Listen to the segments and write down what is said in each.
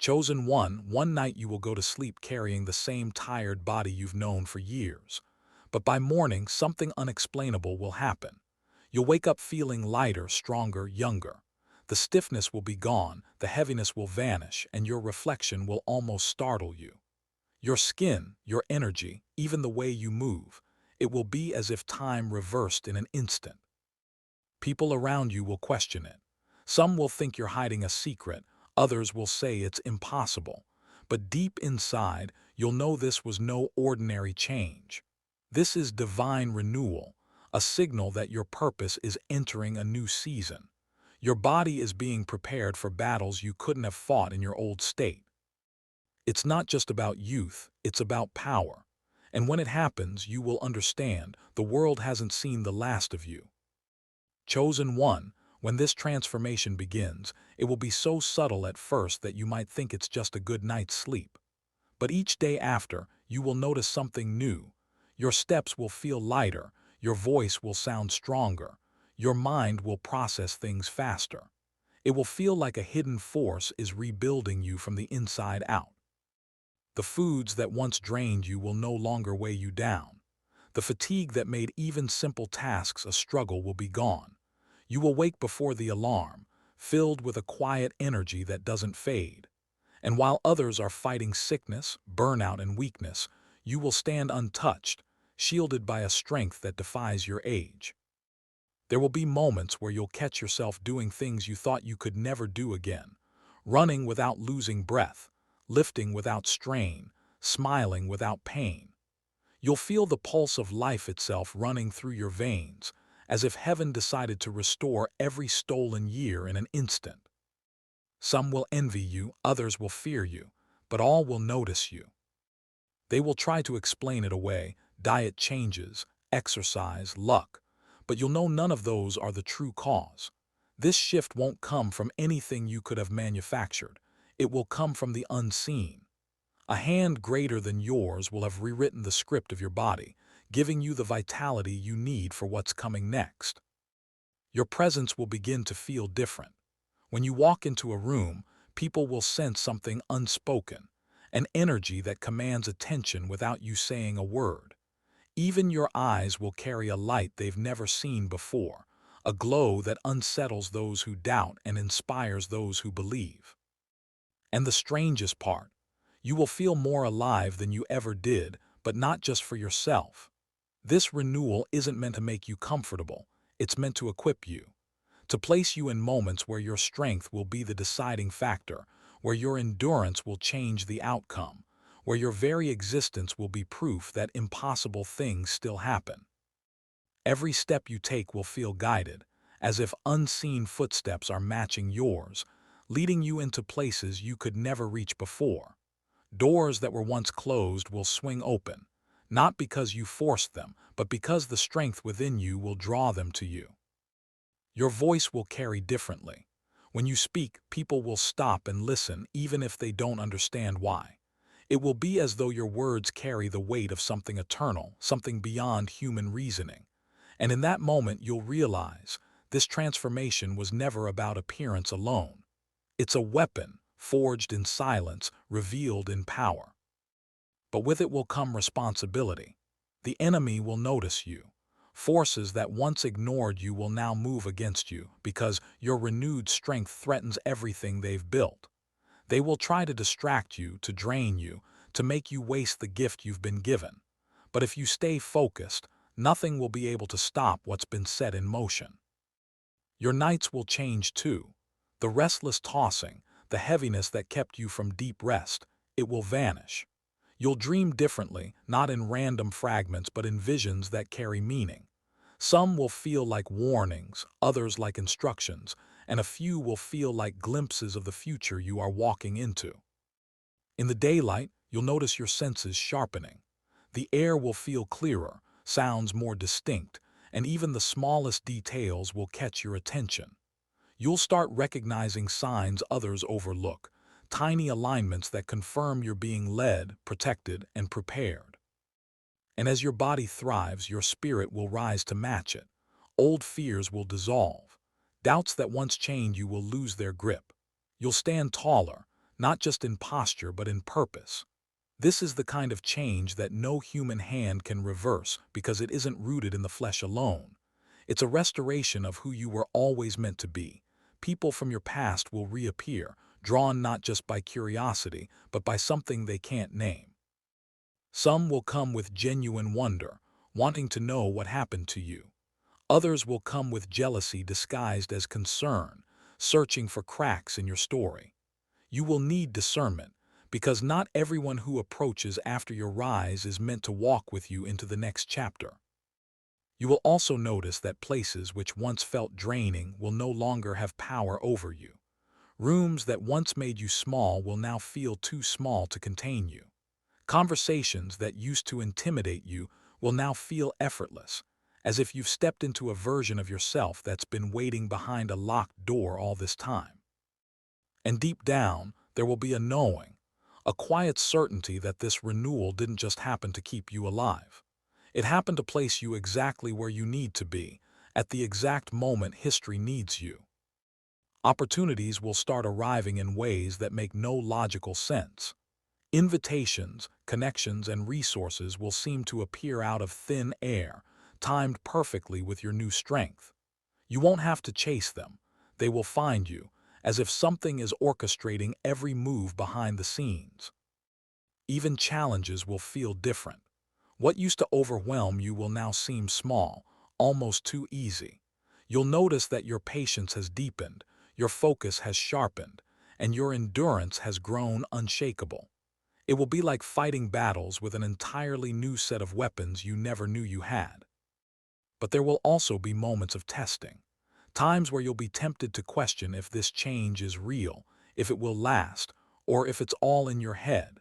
Chosen one night you will go to sleep carrying the same tired body you've known for years. But by morning, something unexplainable will happen. You'll wake up feeling lighter, stronger, younger. The stiffness will be gone, the heaviness will vanish, and your reflection will almost startle you. Your skin, your energy, even the way you move, it will be as if time reversed in an instant. People around you will question it. Some will think you're hiding a secret, others will say it's impossible. But deep inside, you'll know this was no ordinary change. This is divine renewal, a signal that your purpose is entering a new season. Your body is being prepared for battles you couldn't have fought in your old state. It's not just about youth, it's about power. And when it happens, you will understand the world hasn't seen the last of you. Chosen one, when this transformation begins, it will be so subtle at first that you might think it's just a good night's sleep. But each day after, you will notice something new. Your steps will feel lighter, your voice will sound stronger, your mind will process things faster. It will feel like a hidden force is rebuilding you from the inside out. The foods that once drained you will no longer weigh you down. The fatigue that made even simple tasks a struggle will be gone. You will wake before the alarm, filled with a quiet energy that doesn't fade. And while others are fighting sickness, burnout, and weakness, you will stand untouched, shielded by a strength that defies your age. There will be moments where you'll catch yourself doing things you thought you could never do again, running without losing breath, lifting without strain, smiling without pain. You'll feel the pulse of life itself running through your veins, as if heaven decided to restore every stolen year in an instant. Some will envy you, others will fear you, but all will notice you. They will try to explain it away, diet changes, exercise, luck, but you'll know none of those are the true cause. This shift won't come from anything you could have manufactured. It will come from the unseen. A hand greater than yours will have rewritten the script of your body, giving you the vitality you need for what's coming next. Your presence will begin to feel different. When you walk into a room, people will sense something unspoken, an energy that commands attention without you saying a word. Even your eyes will carry a light they've never seen before, a glow that unsettles those who doubt and inspires those who believe. And the strangest part, you will feel more alive than you ever did, but not just for yourself. This renewal isn't meant to make you comfortable, it's meant to equip you, to place you in moments where your strength will be the deciding factor, where your endurance will change the outcome, where your very existence will be proof that impossible things still happen. Every step you take will feel guided, as if unseen footsteps are matching yours, leading you into places you could never reach before. Doors that were once closed will swing open, not because you forced them, but because the strength within you will draw them to you. Your voice will carry differently. When you speak, people will stop and listen even if they don't understand why. It will be as though your words carry the weight of something eternal, something beyond human reasoning. And in that moment you'll realize this transformation was never about appearance alone. It's a weapon, forged in silence, revealed in power. But with it will come responsibility. The enemy will notice you. Forces that once ignored you will now move against you because your renewed strength threatens everything they've built. They will try to distract you, to drain you, to make you waste the gift you've been given. But if you stay focused, nothing will be able to stop what's been set in motion. Your nights will change too. The restless tossing, the heaviness that kept you from deep rest, it will vanish. You'll dream differently, not in random fragments but in visions that carry meaning. Some will feel like warnings, others like instructions, and a few will feel like glimpses of the future you are walking into. In the daylight, you'll notice your senses sharpening. The air will feel clearer, sounds more distinct, and even the smallest details will catch your attention. You'll start recognizing signs others overlook, tiny alignments that confirm you're being led, protected, and prepared. And as your body thrives, your spirit will rise to match it. Old fears will dissolve. Doubts that once chained you will lose their grip. You'll stand taller, not just in posture but in purpose. This is the kind of change that no human hand can reverse because it isn't rooted in the flesh alone. It's a restoration of who you were always meant to be. People from your past will reappear, drawn not just by curiosity, but by something they can't name. Some will come with genuine wonder, wanting to know what happened to you. Others will come with jealousy disguised as concern, searching for cracks in your story. You will need discernment, because not everyone who approaches after your rise is meant to walk with you into the next chapter. You will also notice that places which once felt draining will no longer have power over you. Rooms that once made you small will now feel too small to contain you. Conversations that used to intimidate you will now feel effortless, as if you've stepped into a version of yourself that's been waiting behind a locked door all this time. And deep down, there will be a knowing, a quiet certainty that this renewal didn't just happen to keep you alive. It happened to place you exactly where you need to be, at the exact moment history needs you. Opportunities will start arriving in ways that make no logical sense. Invitations, connections, and resources will seem to appear out of thin air, timed perfectly with your new strength. You won't have to chase them. They will find you, as if something is orchestrating every move behind the scenes. Even challenges will feel different. What used to overwhelm you will now seem small, almost too easy. You'll notice that your patience has deepened, your focus has sharpened, and your endurance has grown unshakable. It will be like fighting battles with an entirely new set of weapons you never knew you had. But there will also be moments of testing, times where you'll be tempted to question if this change is real, if it will last, or if it's all in your head.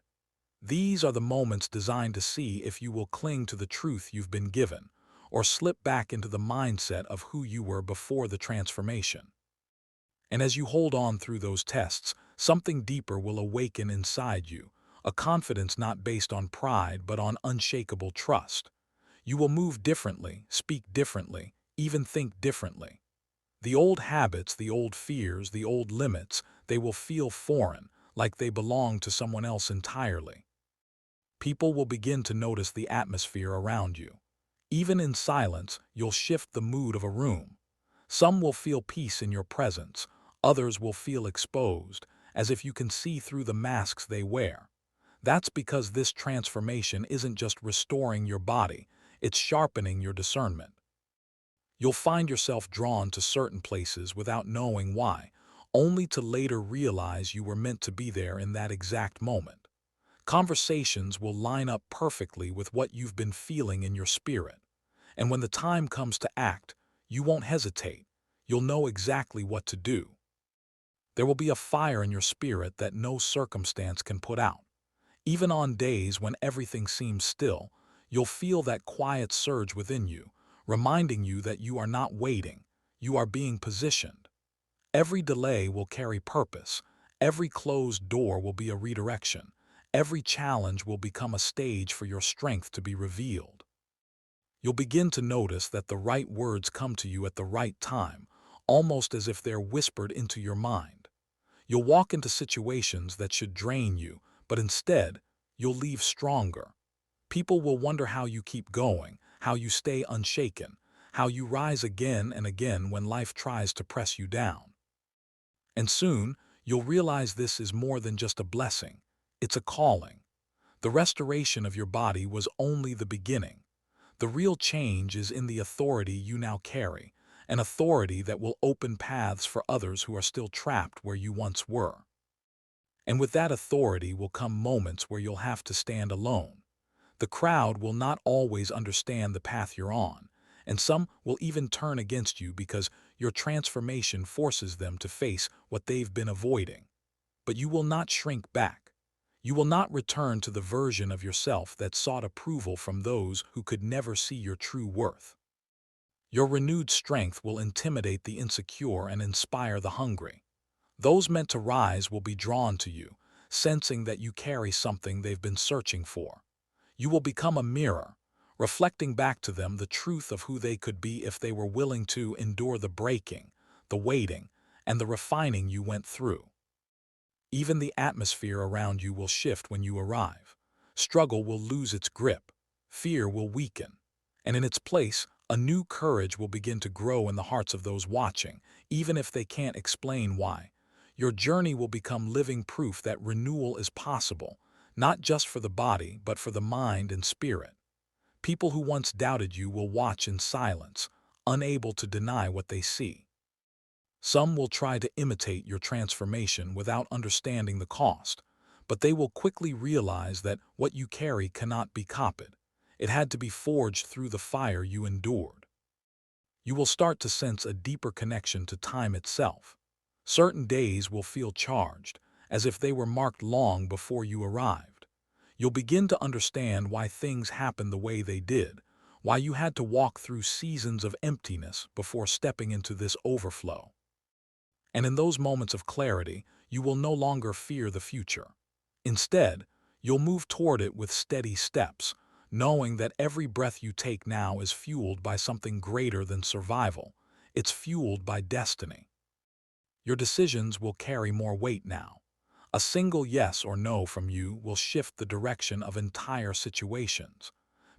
These are the moments designed to see if you will cling to the truth you've been given, or slip back into the mindset of who you were before the transformation. And as you hold on through those tests, something deeper will awaken inside you, a confidence not based on pride but on unshakable trust. You will move differently, speak differently, even think differently. The old habits, the old fears, the old limits, they will feel foreign, like they belong to someone else entirely. People will begin to notice the atmosphere around you. Even in silence, you'll shift the mood of a room. Some will feel peace in your presence, others will feel exposed, as if you can see through the masks they wear. That's because this transformation isn't just restoring your body, it's sharpening your discernment. You'll find yourself drawn to certain places without knowing why, only to later realize you were meant to be there in that exact moment. Conversations will line up perfectly with what you've been feeling in your spirit. And when the time comes to act, you won't hesitate. You'll know exactly what to do. There will be a fire in your spirit that no circumstance can put out. Even on days when everything seems still, you'll feel that quiet surge within you, reminding you that you are not waiting, you are being positioned. Every delay will carry purpose, every closed door will be a redirection, every challenge will become a stage for your strength to be revealed. You'll begin to notice that the right words come to you at the right time, almost as if they're whispered into your mind. You'll walk into situations that should drain you, but instead, you'll leave stronger. People will wonder how you keep going, how you stay unshaken, how you rise again and again when life tries to press you down. And soon, you'll realize this is more than just a blessing. It's a calling. The restoration of your body was only the beginning. The real change is in the authority you now carry, an authority that will open paths for others who are still trapped where you once were. And with that authority will come moments where you'll have to stand alone. The crowd will not always understand the path you're on, and some will even turn against you because your transformation forces them to face what they've been avoiding. But you will not shrink back. You will not return to the version of yourself that sought approval from those who could never see your true worth. Your renewed strength will intimidate the insecure and inspire the hungry. Those meant to rise will be drawn to you, sensing that you carry something they've been searching for. You will become a mirror, reflecting back to them the truth of who they could be if they were willing to endure the breaking, the waiting, and the refining you went through. Even the atmosphere around you will shift when you arrive. Struggle will lose its grip. Fear will weaken. And in its place, a new courage will begin to grow in the hearts of those watching, even if they can't explain why. Your journey will become living proof that renewal is possible, not just for the body, but for the mind and spirit. People who once doubted you will watch in silence, unable to deny what they see. Some will try to imitate your transformation without understanding the cost, but they will quickly realize that what you carry cannot be copied. It had to be forged through the fire you endured. You will start to sense a deeper connection to time itself. Certain days will feel charged, as if they were marked long before you arrived. You'll begin to understand why things happened the way they did, why you had to walk through seasons of emptiness before stepping into this overflow. And in those moments of clarity, you will no longer fear the future. Instead, you'll move toward it with steady steps, knowing that every breath you take now is fueled by something greater than survival. It's fueled by destiny. Your decisions will carry more weight now. A single yes or no from you will shift the direction of entire situations.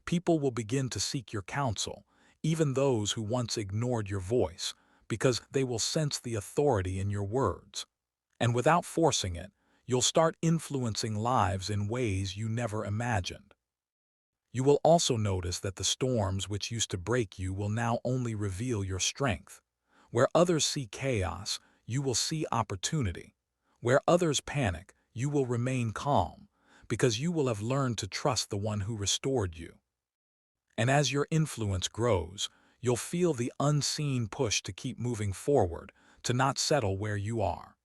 People will begin to seek your counsel, even those who once ignored your voice, because they will sense the authority in your words. And without forcing it, you'll start influencing lives in ways you never imagined. You will also notice that the storms which used to break you will now only reveal your strength. Where others see chaos, you will see opportunity. Where others panic, you will remain calm, because you will have learned to trust the one who restored you. And as your influence grows, you'll feel the unseen push to keep moving forward, to not settle where you are.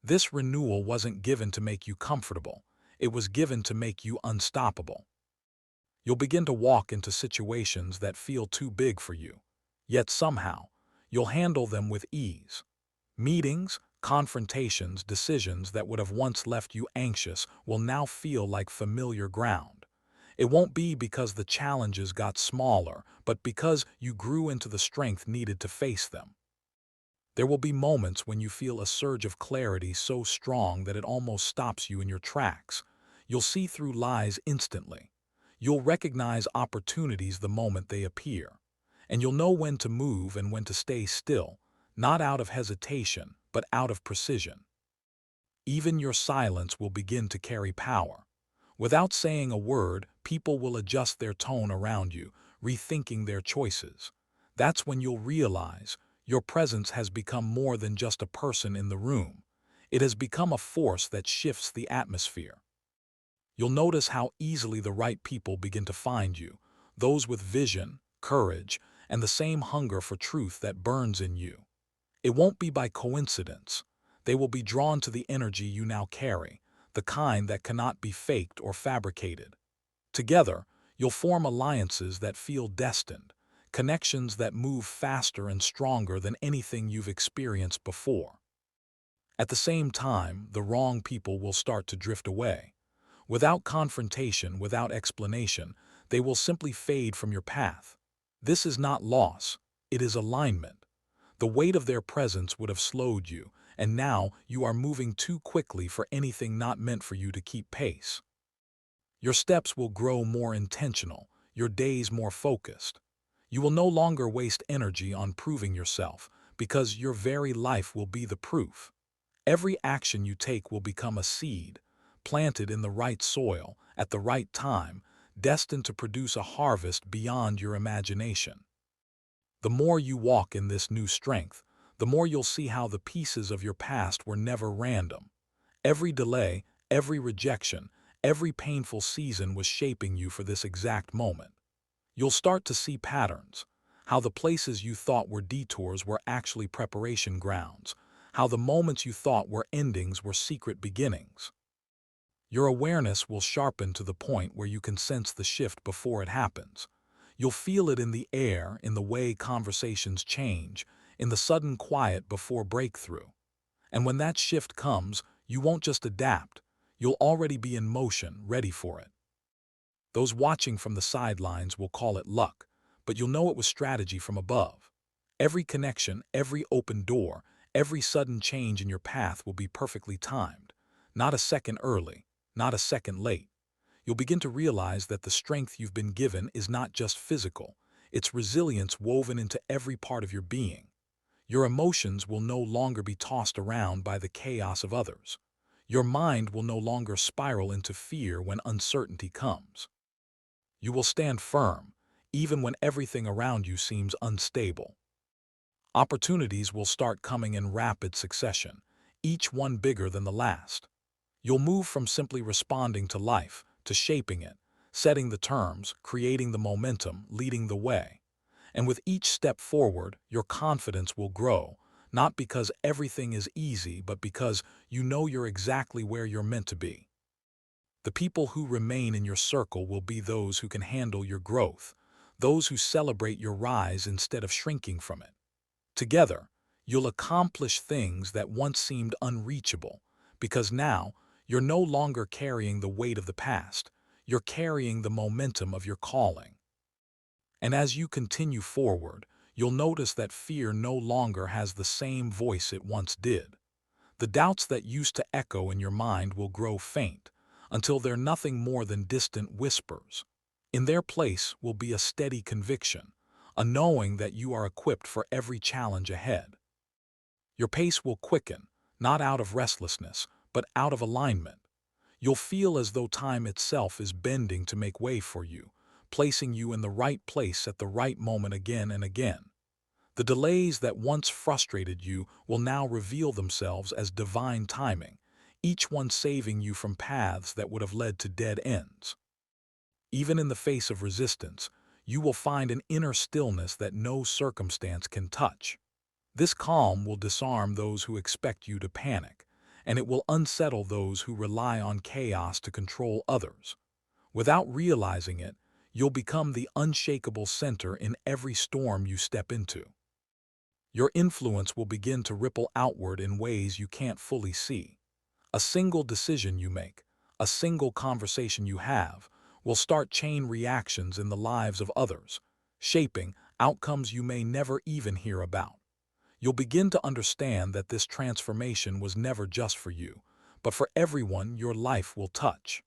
This renewal wasn't given to make you comfortable, it was given to make you unstoppable. You'll begin to walk into situations that feel too big for you, yet somehow, you'll handle them with ease. Meetings, confrontations, decisions that would have once left you anxious will now feel like familiar ground. It won't be because the challenges got smaller, but because you grew into the strength needed to face them. There will be moments when you feel a surge of clarity so strong that it almost stops you in your tracks. You'll see through lies instantly. You'll recognize opportunities the moment they appear. And you'll know when to move and when to stay still, not out of hesitation, but out of precision. Even your silence will begin to carry power. Without saying a word, people will adjust their tone around you, rethinking their choices. That's when you'll realize your presence has become more than just a person in the room. It has become a force that shifts the atmosphere. You'll notice how easily the right people begin to find you, those with vision, courage, and the same hunger for truth that burns in you. It won't be by coincidence. They will be drawn to the energy you now carry, the kind that cannot be faked or fabricated. Together, you'll form alliances that feel destined, connections that move faster and stronger than anything you've experienced before. At the same time, the wrong people will start to drift away. Without confrontation, without explanation, they will simply fade from your path. This is not loss, it is alignment. The weight of their presence would have slowed you, and now you are moving too quickly for anything not meant for you to keep pace. Your steps will grow more intentional, your days more focused. You will no longer waste energy on proving yourself, because your very life will be the proof. Every action you take will become a seed, planted in the right soil, at the right time, destined to produce a harvest beyond your imagination. The more you walk in this new strength, the more you'll see how the pieces of your past were never random. Every delay, every rejection, every painful season was shaping you for this exact moment. You'll start to see patterns, how the places you thought were detours were actually preparation grounds, how the moments you thought were endings were secret beginnings. Your awareness will sharpen to the point where you can sense the shift before it happens. You'll feel it in the air, in the way conversations change, in the sudden quiet before breakthrough. And when that shift comes, you won't just adapt, you'll already be in motion, ready for it. Those watching from the sidelines will call it luck, but you'll know it was strategy from above. Every connection, every open door, every sudden change in your path will be perfectly timed. not a second early, not a second late. You'll begin to realize that the strength you've been given is not just physical, it's resilience woven into every part of your being. Your emotions will no longer be tossed around by the chaos of others. Your mind will no longer spiral into fear when uncertainty comes. You will stand firm, even when everything around you seems unstable. Opportunities will start coming in rapid succession, each one bigger than the last. You'll move from simply responding to life to shaping it, setting the terms, creating the momentum, leading the way. And with each step forward, your confidence will grow, not because everything is easy, but because you know you're exactly where you're meant to be. The people who remain in your circle will be those who can handle your growth, those who celebrate your rise instead of shrinking from it. Together, you'll accomplish things that once seemed unreachable, because now you're no longer carrying the weight of the past, you're carrying the momentum of your calling. And as you continue forward, you'll notice that fear no longer has the same voice it once did. The doubts that used to echo in your mind will grow faint, until they're nothing more than distant whispers. In their place will be a steady conviction, a knowing that you are equipped for every challenge ahead. Your pace will quicken, not out of restlessness, but out of alignment. You'll feel as though time itself is bending to make way for you, placing you in the right place at the right moment again and again. The delays that once frustrated you will now reveal themselves as divine timing, each one saving you from paths that would have led to dead ends. Even in the face of resistance, you will find an inner stillness that no circumstance can touch. This calm will disarm those who expect you to panic, and it will unsettle those who rely on chaos to control others. Without realizing it, you'll become the unshakable center in every storm you step into. Your influence will begin to ripple outward in ways you can't fully see. A single decision you make, a single conversation you have, will start chain reactions in the lives of others, shaping outcomes you may never even hear about. You'll begin to understand that this transformation was never just for you, but for everyone your life will touch.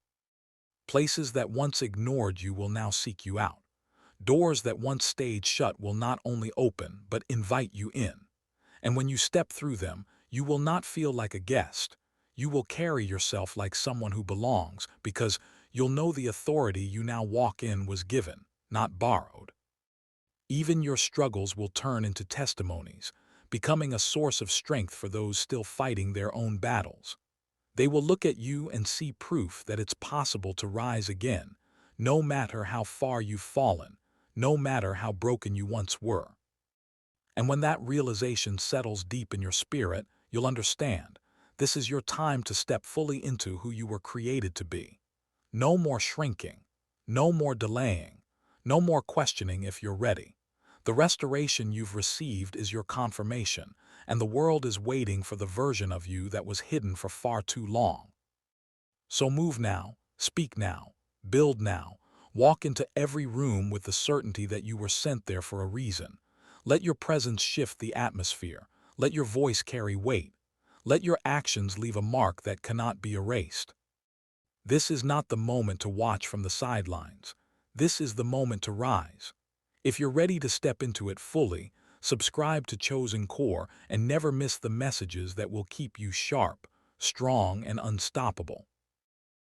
Places that once ignored you will now seek you out. Doors that once stayed shut will not only open, but invite you in. And when you step through them, you will not feel like a guest. You will carry yourself like someone who belongs, because you'll know the authority you now walk in was given, not borrowed. Even your struggles will turn into testimonies, becoming a source of strength for those still fighting their own battles. They will look at you and see proof that it's possible to rise again, no matter how far you've fallen, no matter how broken you once were. And when that realization settles deep in your spirit, you'll understand this is your time to step fully into who you were created to be. No more shrinking, no more delaying, no more questioning if you're ready. The restoration you've received is your confirmation, and the world is waiting for the version of you that was hidden for far too long. So move now, speak now, build now, walk into every room with the certainty that you were sent there for a reason. Let your presence shift the atmosphere. Let your voice carry weight. Let your actions leave a mark that cannot be erased. This is not the moment to watch from the sidelines. This is the moment to rise. If you're ready to step into it fully, subscribe to Chosen Core and never miss the messages that will keep you sharp, strong, and unstoppable.